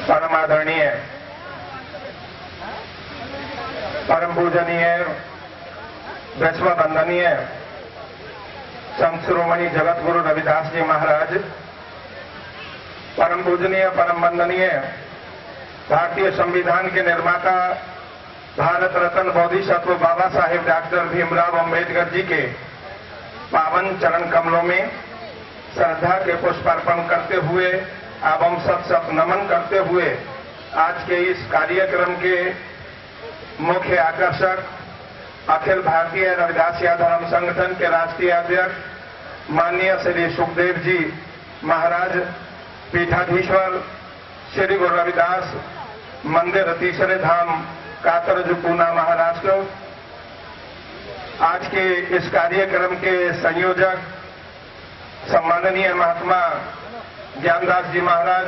परम आदरणीय, परम पूजनीय, विश्व वंदनीय संत शिरोमणि जगत गुरु रविदास जी महाराज, परम पूजनीय, परम वंदनीय भारतीय संविधान के निर्माता, भारत रत्न बोधिसत्व बाबा साहेब डॉक्टर भीमराव अंबेडकर जी के पावन चरण कमलों में श्रद्धा के पुष्पार्पण करते हुए एवं सत नमन करते हुए आज के इस कार्यक्रम के मुख्य आकर्षक अखिल भारतीय रविदासिया धर्म संगठन के राष्ट्रीय अध्यक्ष माननीय श्री सुखदेव जी महाराज, पीठाधीश्वर श्री गुरु रविदास मंदिर तीसरे धाम कातरज पूना महाराष्ट्र, आज के इस कार्यक्रम के संयोजक सम्माननीय महात्मा ज्ञानदास जी महाराज,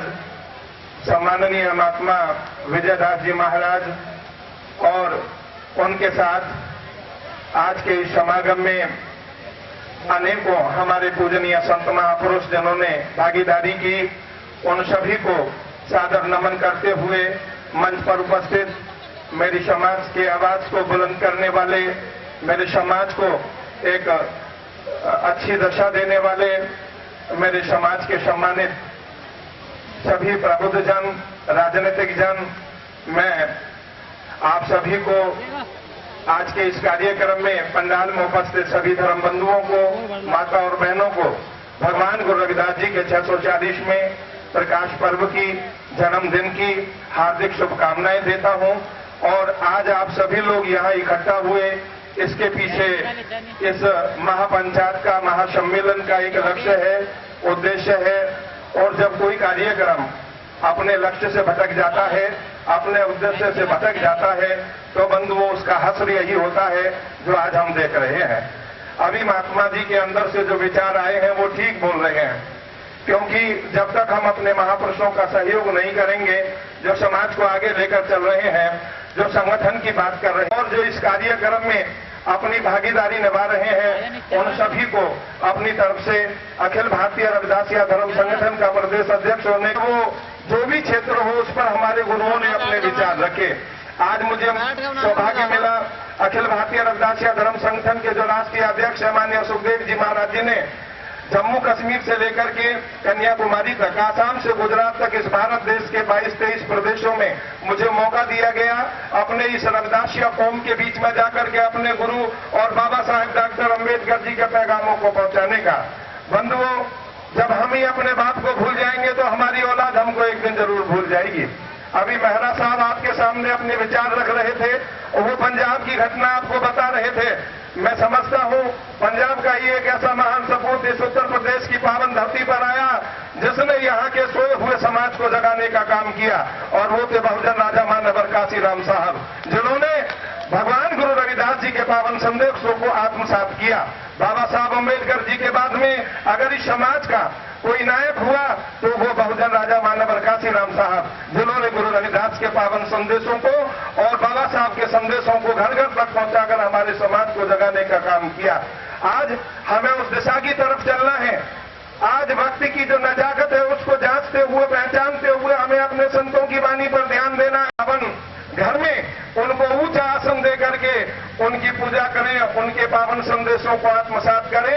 सम्माननीय महात्मा विजयदास जी महाराज और उनके साथ आज के इस समागम में अनेकों हमारे पूजनीय संत महापुरुष जिन्होंने भागीदारी की, उन सभी को सादर नमन करते हुए मंच पर उपस्थित मेरी समाज के आवाज को बुलंद करने वाले, मेरे समाज को एक अच्छी दशा देने वाले, मेरे समाज के सम्मानित सभी प्रबुद्धजन, राजनीतिक जन, मैं आप सभी को आज के इस कार्यक्रम में पंडाल में उपस्थित सभी धर्म बंधुओं को, माता और बहनों को भगवान गुरु रविदास जी के 640वें प्रकाश पर्व की, जन्मदिन की हार्दिक शुभकामनाएं देता हूं। और आज आप सभी लोग यहाँ इकट्ठा हुए, इसके पीछे इस महापंचायत का, महासम्मेलन का एक लक्ष्य है, उद्देश्य है। और जब कोई कार्यक्रम अपने लक्ष्य से भटक जाता है, अपने उद्देश्य से भटक जाता है, तो बंधुओं उसका हश्र यही होता है जो आज हम देख रहे हैं। अभी महात्मा जी के अंदर से जो विचार आए हैं वो ठीक बोल रहे हैं, क्योंकि जब तक हम अपने महापुरुषों का सहयोग नहीं करेंगे, जो समाज को आगे लेकर चल रहे हैं, जो संगठन की बात कर रहे हैं और जो इस कार्यक्रम में अपनी भागीदारी निभा रहे हैं, उन सभी को अपनी तरफ से अखिल भारतीय रविदासिया धर्म संगठन का प्रदेश अध्यक्ष होने को, जो भी क्षेत्र हो उस पर हमारे गुरुओं ने अपने विचार रखे। आज मुझे सौभाग्य मिला, अखिल भारतीय रविदासिया धर्म संगठन के जो राष्ट्रीय अध्यक्ष है माननीय सुखदेव जी महाराज जी ने जम्मू कश्मीर से लेकर के कन्याकुमारी तक, आसाम से गुजरात तक इस भारत देश के 22-23 प्रदेशों में मुझे मौका दिया गया अपने इस रविदासिया कौम के बीच में जाकर के अपने गुरु और बाबा साहेब डॉक्टर अंबेडकर जी के पैगामों को पहुंचाने का। बंधुओं, जब हम ही अपने बाप को भूल जाएंगे तो हमारी औलाद हमको एक दिन जरूर भूल जाएगी। अभी मेहरा साहब आपके सामने अपने विचार रख रहे थे और वो पंजाब की घटना आपको बता रहे थे। मैं समझता हूं पंजाब का ही एक ऐसा महान सपूत इस उत्तर प्रदेश की पावन धरती पर आया जिसने यहाँ के सोए हुए समाज को जगाने का काम किया, और वो थे बहुजन राजा मानवर काशीराम साहब, जिन्होंने भगवान गुरु रविदास जी के पावन संदेशों को आत्मसात किया। बाबा साहब अंबेडकर जी के बाद में अगर इस समाज का कोई नायक हुआ तो वो बहुजन राजा मानवर काशीराम साहब, जिन्होंने गुरु रविदास के पावन संदेशों को और बाबा साहब के संदेशों को घर घर तक पहुंचाकर हमारे समाज को जगाने का काम किया। आज हमें उस दिशा की तरफ चलना है। आज भक्ति की जो नजाकत है उसको जांचते हुए, पहचानते हुए हमें अपने संतों की वाणी पर ध्यान देना है। अपन घर में उनको ऊंचा आसन दे करके उनकी पूजा करें, उनके पावन संदेशों को आत्मसात करें।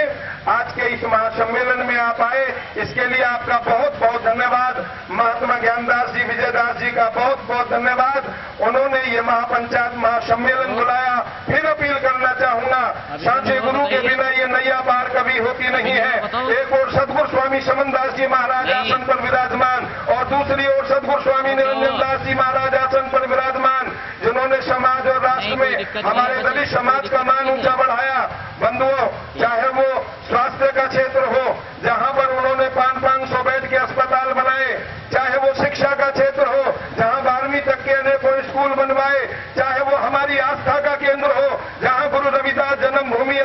आज के इस महासम्मेलन में आप आए, इसके लिए आपका बहुत बहुत धन्यवाद। महात्मा ज्ञानदास जी, विजयदास जी का बहुत बहुत धन्यवाद। उन्होंने ये महापंचायत महासम्मेलन बुलाया। फिर अपील करना चाहूंगा, सांचे गुरु के बिना ये नैया पार कभी होती नहीं है। एक और सदगुरु स्वामी समनदास जी महाराज आसन पर विराजमान और दूसरी ओर सदगुरु स्वामी निरंजन दास जी महाराज आसन पर विराजमान, जिन्होंने समाज और राष्ट्र में हमारे दलित समाज का मान ऊंचा बढ़ाया। बंधुओं, चाहे वो स्वास्थ्य का क्षेत्र हो जहां पर उन्होंने 500 बेड के अस्पताल बनाए, चाहे वो शिक्षा का क्षेत्र हो जहां 12वीं तक के अनेकों स्कूल बनवाए, चाहे वो हमारी आस्था का केंद्र हो जहां गुरु रविदास जन्मभूमि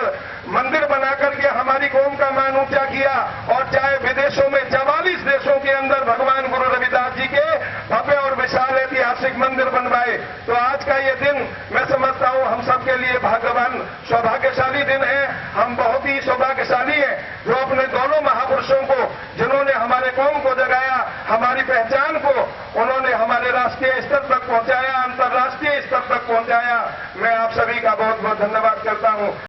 मंदिर बना करके हमारी कौम का मान ऊंचा किया, और चाहे विदेशों में 44 देशों के अंदर भगवान गुरु रविदास जी के भव्य और विशाल ऐतिहासिक मंदिर बनवाए। तो आज का ये दिन मैं समझता हूं हम सबके लिए भाग्यवान, सौभाग्यशाली दिन है। हम बहुत ही सौभाग्यशाली हैं जो अपने दोनों महापुरुषों को, जिन्होंने हमारे कौम को जगाया, हमारी पहचान को उन्होंने राष्ट्रीय स्तर तक पहुंचाया, अंतर्राष्ट्रीय स्तर तक पहुंचाया। मैं आप सभी का बहुत बहुत धन्यवाद करता हूं।